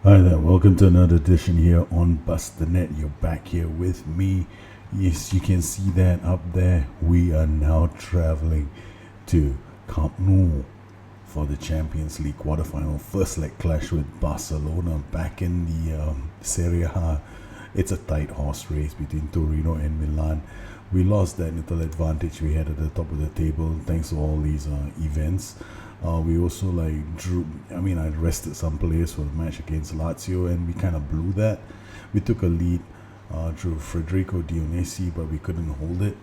Hi there, welcome to another edition here on Bust the Net. You're back here with me. Yes, you can see that up there. We are now traveling to Camp Nou for the Champions League quarterfinal first leg clash with Barcelona back in the Serie A. It's a tight horse race between Torino and Milan. We lost that little advantage we had at the top of the table thanks to all these events. We also I rested some players for the match against Lazio and we kind of blew that. We took a lead through Federico Dionisi, but we couldn't hold it.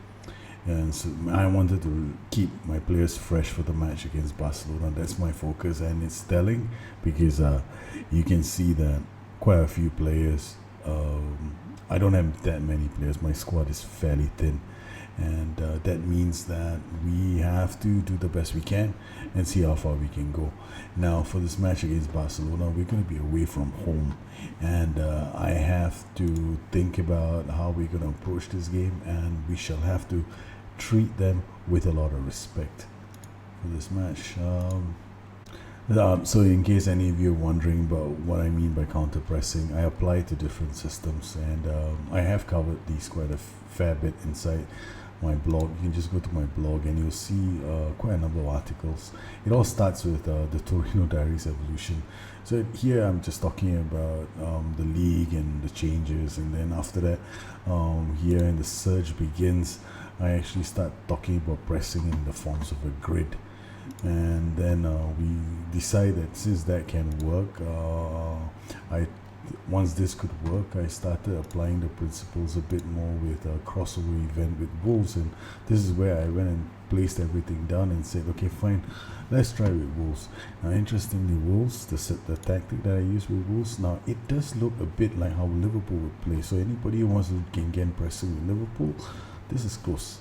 And so I wanted to keep my players fresh for the match against Barcelona. That's my focus, and it's telling because you can see that quite a few players. I don't have that many players. My squad is fairly thin, and that means that we have to do the best we can and see how far we can go. Now, for this match against Barcelona, we're going to be away from home, and I have to think about how we're going to approach this game, and we shall have to treat them with a lot of respect for this match. So in case any of you are wondering about what I mean by counter pressing, I apply to different systems, and I have covered these quite a fair bit inside my blog. You can just go to my blog and you'll see quite a number of articles. It all starts with the Torino Diaries evolution. So here I'm just talking about the league and the changes, and then after that, here in the surge begins, I actually start talking about pressing in the forms of a grid. And then we decide that since that can work, once this could work, I started applying the principles a bit more with a crossover event with Wolves, and this is where I went and placed everything down and said, okay, fine, let's try with Wolves. Now, interestingly, Wolves, the tactic that I use with Wolves, now it does look a bit like how Liverpool would play. So anybody who wants to gain pressing with Liverpool, this is close.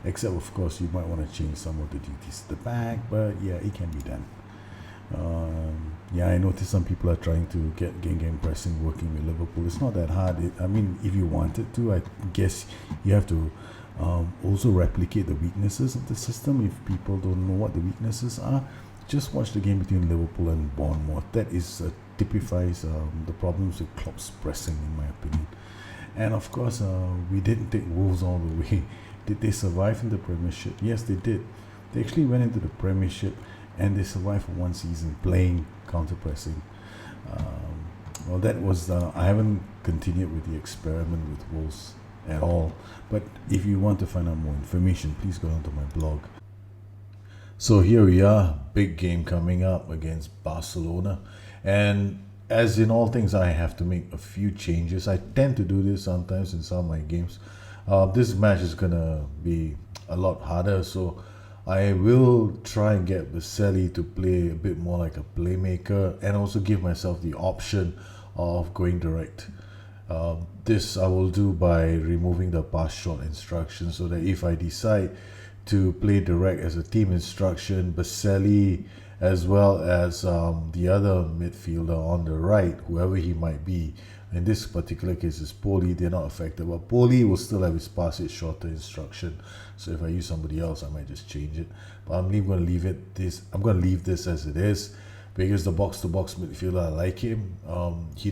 Except, of course, you might want to change some of the duties at the back, but yeah, it can be done. I noticed some people are trying to get game pressing working with Liverpool. It's not that hard. If you wanted to, I guess you have to also replicate the weaknesses of the system. If people don't know what the weaknesses are, just watch the game between Liverpool and Bournemouth. That typifies the problems with Klopp's pressing, in my opinion. And of course, we didn't take Wolves all the way. Did they survive in the Premiership? Yes, they did. They actually went into the Premiership and they survived for one season playing counter-pressing. That was, I haven't continued with the experiment with Wolves at all. But if you want to find out more information, please go onto my blog. So here we are, big game coming up against Barcelona. And as in all things, I have to make a few changes. I tend to do this sometimes in some of my games. This match is going to be a lot harder, so I will try and get Baselli to play a bit more like a playmaker and also give myself the option of going direct. This I will do by removing the pass shot instruction, so that if I decide to play direct as a team instruction, Baselli as well as the other midfielder on the right, whoever he might be. In this particular case, it's Poli. They're not affected, but Poli will still have his pass it shorter instruction. So if I use somebody else, I might just change it. But I'm going to leave this as it is, because the box-to-box midfielder, I like him. He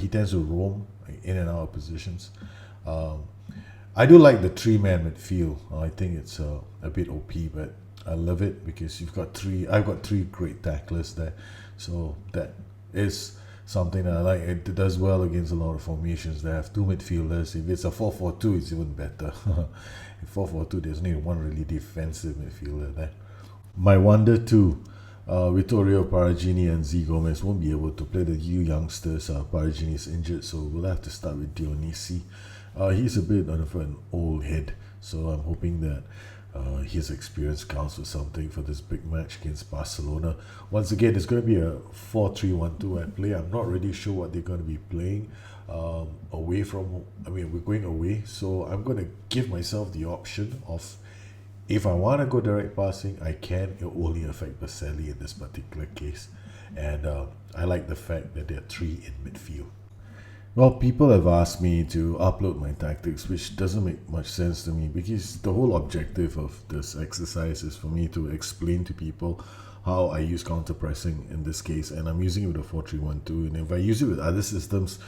tends to roam in and out of positions. I do like the three-man midfield. I think it's a bit OP, but I love it because I've got three great tacklers there. So that is something that I like. It does well against a lot of formations that have two midfielders. If it's a 4-4-2, it's even better. In 4-4-2, there's only one really defensive midfielder there. My wonder too, Vittorio Paragini and Z Gomez won't be able to play. The youngsters. Paragini is injured, so we'll have to start with Dionisi. He's a bit of an old head, so I'm hoping that his experience counts for something for this big match against Barcelona. Once again, it's going to be a 4-3-1-2 at play. I'm not really sure what they're going to be playing we're going away, so I'm going to give myself the option of, if I want to go direct passing, I can. It will only affect Baselli in this particular case, and I like the fact that there are three in midfield. Well, people have asked me to upload my tactics, which doesn't make much sense to me, because the whole objective of this exercise is for me to explain to people how I use counter pressing in this case, and I'm using it with a 4-3-1-2. And if I use it with other systems,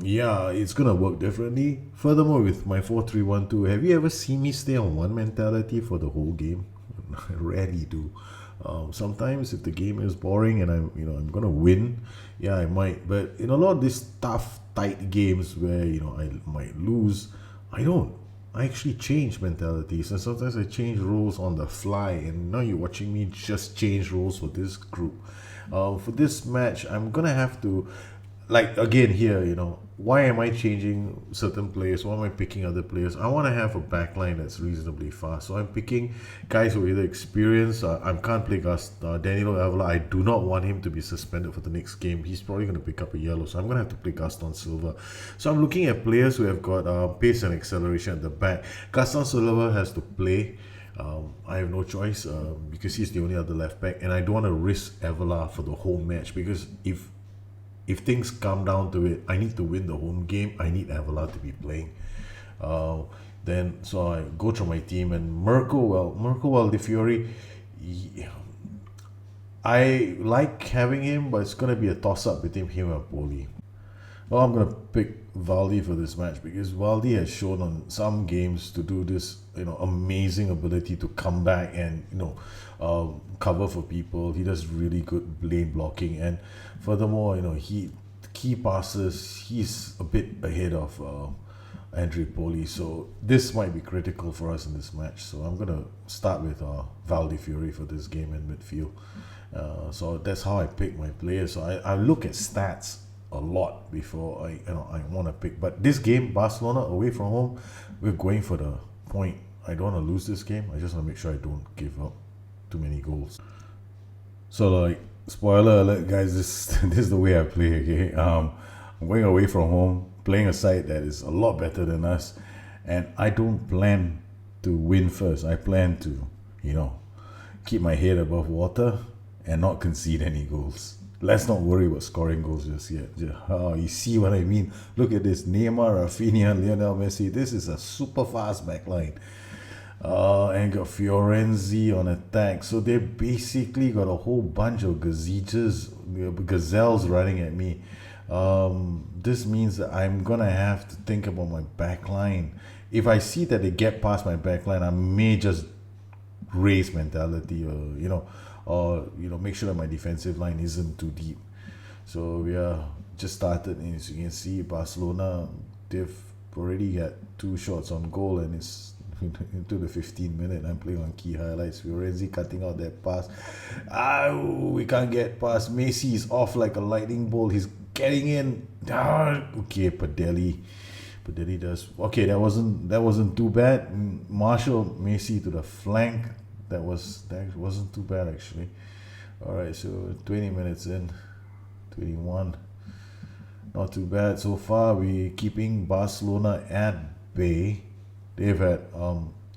yeah, it's gonna work differently. Furthermore, with my 4-3-1-2, have you ever seen me stay on one mentality for the whole game? I rarely do. Sometimes if the game is boring and I'm gonna win, yeah, I might. But in a lot of these tough, tight games where I might lose, I don't. I actually change mentalities, and sometimes I change roles on the fly. And now you're watching me just change roles for this group. For this match, I'm gonna have to, like, again here, why am I changing certain players? Why am I picking other players? I want to have a backline that's reasonably fast. So I'm picking guys who are either experienced. I can't play Danilo Avila. I do not want him to be suspended for the next game. He's probably going to pick up a yellow. So I'm going to have to play Gaston Silva. So I'm looking at players who have got pace and acceleration at the back. Gaston Silva has to play. I have no choice because he's the only other left back. And I don't want to risk Avila for the whole match, because if things come down to it, I need to win the home game. I need Avila to be playing. So I go through my team, and Merkel De Fiori, I like having him, but it's going to be a toss-up between him and Poli. Well, I'm going to pick Valdi for this match because Valdi has shown on some games to do this, amazing ability to come back and, cover for people. He does really good lane blocking, and furthermore, key passes, he's a bit ahead of Andre Poli, so this might be critical for us in this match. So I'm going to start with Valdi Fury for this game in midfield. So that's how I pick my players. So I look at stats a lot before I want to pick. But this game, Barcelona away from home, we're going for the point. I don't want to lose this game. I just want to make sure I don't give up too many goals. So, spoiler alert, guys, this is the way I play. Okay, I'm going away from home, playing a side that is a lot better than us, and I don't plan to win first. I plan to keep my head above water and not concede any goals. Let's not worry about scoring goals just yet. You see what I mean? Look at this: Neymar, Rafinha, Lionel Messi. This is a super fast backline. And got Fiorenzi on attack. So they basically got a whole bunch of gazelles running at me. This means that I'm gonna have to think about my backline. If I see that they get past my backline, I may just raise mentality, or make sure that my defensive line isn't too deep. So we are just started, and as you can see, Barcelona, they've already got 2 shots on goal, and it's into the 15th minute. I'm playing on key highlights. Fiorenzi cutting out that pass. We can't get past. Messi is off like a lightning bolt. He's getting in. Okay, Padelli does. Okay, that wasn't too bad. Marshall, Messi to the flank. That wasn't too bad actually. All right, so 20 minutes in, 21. Not too bad so far. We keeping Barcelona at bay. They've had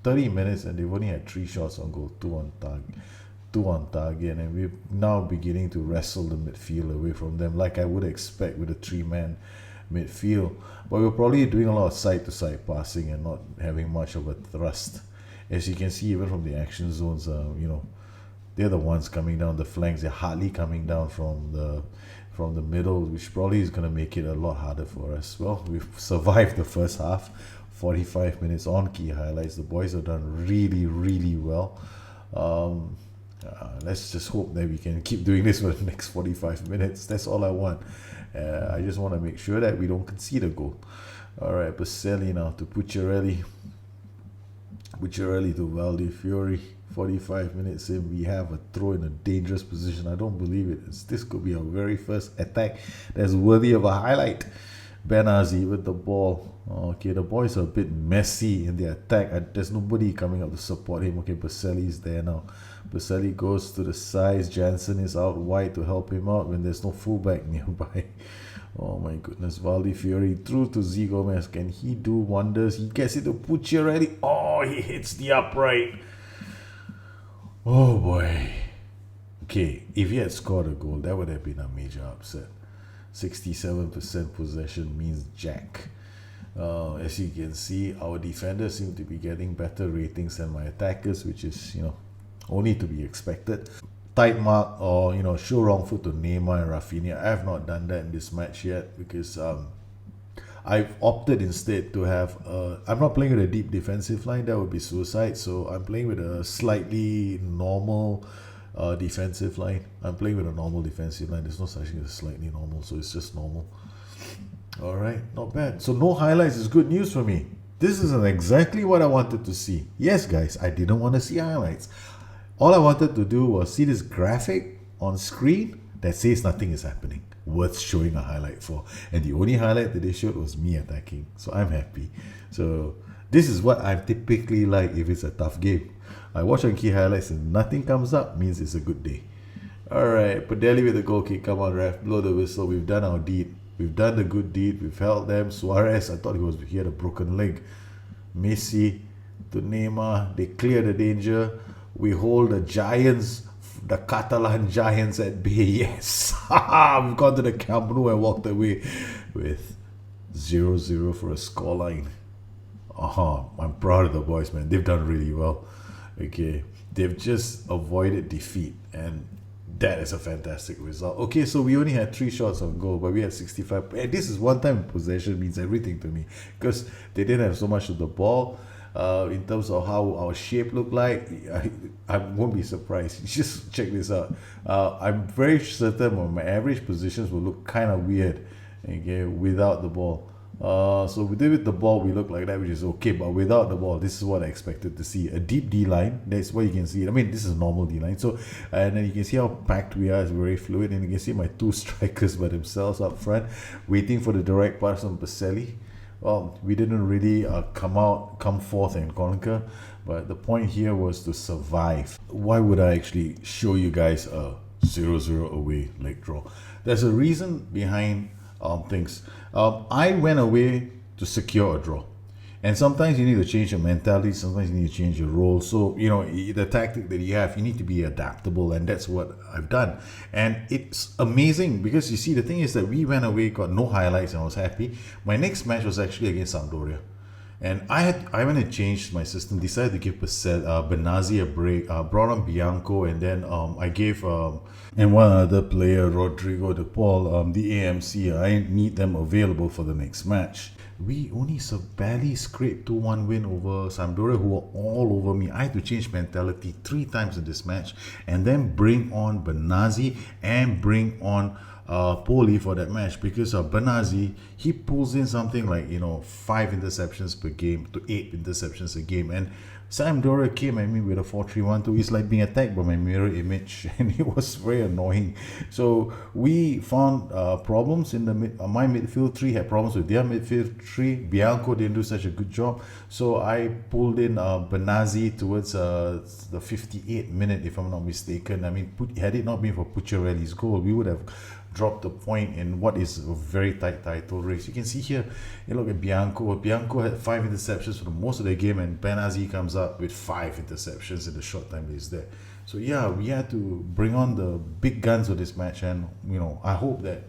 30 minutes and they've only had 3 shots on goal, 2 on target, and we're now beginning to wrestle the midfield away from them, like I would expect with a 3-man midfield. But we're probably doing a lot of side-to-side passing and not having much of a thrust. As you can see, even from the action zones, they're the ones coming down the flanks. They're hardly coming down from the middle, which probably is going to make it a lot harder for us. Well, we've survived the first half. 45 minutes on key highlights. The boys have done really, really well. Let's just hope that we can keep doing this for the next 45 minutes. That's all I want. I just want to make sure that we don't concede a goal. All right, Baselli now to Pucciarelli. Pucciarelli to Valdi Fiori. 45 minutes in, we have a throw in a dangerous position. I don't believe it. This could be our very first attack that's worthy of a highlight. Benazi with the ball. Okay, the boys are a bit messy in the attack. There's nobody coming up to support him. Okay, Baselli's there now. Baselli goes to the sides. Jansen is out wide to help him out when there's no fullback nearby. Oh my goodness. Valdi Fiori through to Z Gomez. Can he do wonders? He gets it to Pucciarelli. Oh, he hits the upright. Oh boy. Okay, if he had scored a goal, that would have been a major upset. 67% possession means jack. As you can see, our defenders seem to be getting better ratings than my attackers, which is, only to be expected. Tight mark or, show wrong foot to Neymar and Rafinha. I have not done that in this match yet because I've opted instead to have, I'm not playing with a deep defensive line, that would be suicide. So I'm playing with a slightly normal defensive line. I'm playing with a normal defensive line. There's no such thing as slightly normal, so it's just normal. All right, not bad. So no highlights is good news for me. This isn't exactly what I wanted to see. Yes, guys, I didn't want to see highlights. All I wanted to do was see this graphic on screen that says nothing is happening, worth showing a highlight for. And the only highlight that they showed was me attacking. So I'm happy. So this is what I'm typically like if it's a tough game. I watch on key highlights and nothing comes up, means it's a good day. All right, Padelli with the goal kick. Come on, ref, blow the whistle. We've done our deed. We've done the good deed. We've held them. Suarez, I thought he had a broken leg. Messi to Neymar. They clear the danger. We hold the Giants, the Catalan Giants at bay. Yes. We've gone to the Camp Nou and walked away with 0-0 for a scoreline. I'm proud of the boys, man. They've done really well. Okay. They've just avoided defeat, and that is a fantastic result. Okay, so we only had 3 shots on goal, but we had 65. And this is one time possession means everything to me because they didn't have so much of the ball. In terms of how our shape looked like, I won't be surprised. Just check this out. I'm very certain my average positions will look kind of weird, okay, without the ball. So with the ball, we look like that, which is okay. But without the ball, this is what I expected to see. A deep D line. That's what you can see. I mean, this is normal D line. So, and then you can see how packed we are. It's very fluid. And you can see my 2 strikers by themselves up front, waiting for the direct pass from Baselli. Well, we didn't really come forth and conquer, but the point here was to survive. Why would I actually show you guys a 0-0 away leg draw? There's a reason behind things. I went away to secure a draw. And sometimes you need to change your mentality, sometimes you need to change your role. So, the tactic that you have, you need to be adaptable, and that's what I've done. And it's amazing because you see, the thing is that we went away, got no highlights, and I was happy. My next match was actually against Sampdoria. And I went and changed my system, decided to give Benazzi a break, brought on Bianco, and then I gave and one other player, Rodrigo de Paul, the AMC. I need them available for the next match. We only barely scraped 2-1 win over Sampdoria, who were all over me. I had to change mentality 3 times in this match, and then bring on Benazzi and bring on Poli for that match, because Benazzi, he pulls in something like 5 interceptions per game to 8 interceptions a game, and Sampdoria came at me with a 4-3-1-2. It's like being attacked by my mirror image, and it was very annoying. So we found problems in the my midfield 3 had problems with their midfield 3. Bianco didn't do such a good job, so I pulled in Benazzi towards the 58th minute, if I'm not mistaken. I mean, had it not been for Pucciarelli's goal, we would have dropped a point in what is a very tight title race. You can see here, look at Bianco. Bianco had 5 interceptions for most of the game, and Benazzi comes up with 5 interceptions in the short time that he's there. So yeah, we had to bring on the big guns of this match, and I hope that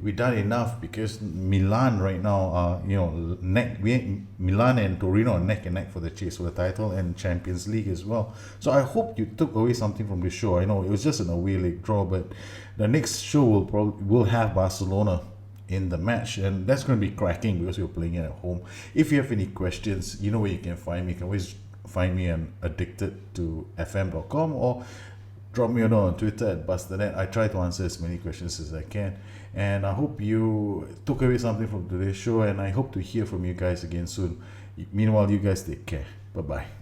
we've done enough, because Milan right now, Milan and Torino are neck and neck for the chase for the title and Champions League as well. So I hope you took away something from this show. I know it was just an away leg draw, but the next show will have Barcelona in the match, and that's going to be cracking because we're playing it at home. If you have any questions, you know where you can find me. You can always find me on addicted2fm.com, or drop me a note on Twitter at Busternet. I try to answer as many questions as I can, and I hope you took away something from today's show, and I hope to hear from you guys again soon. Meanwhile, you guys take care. Bye-bye.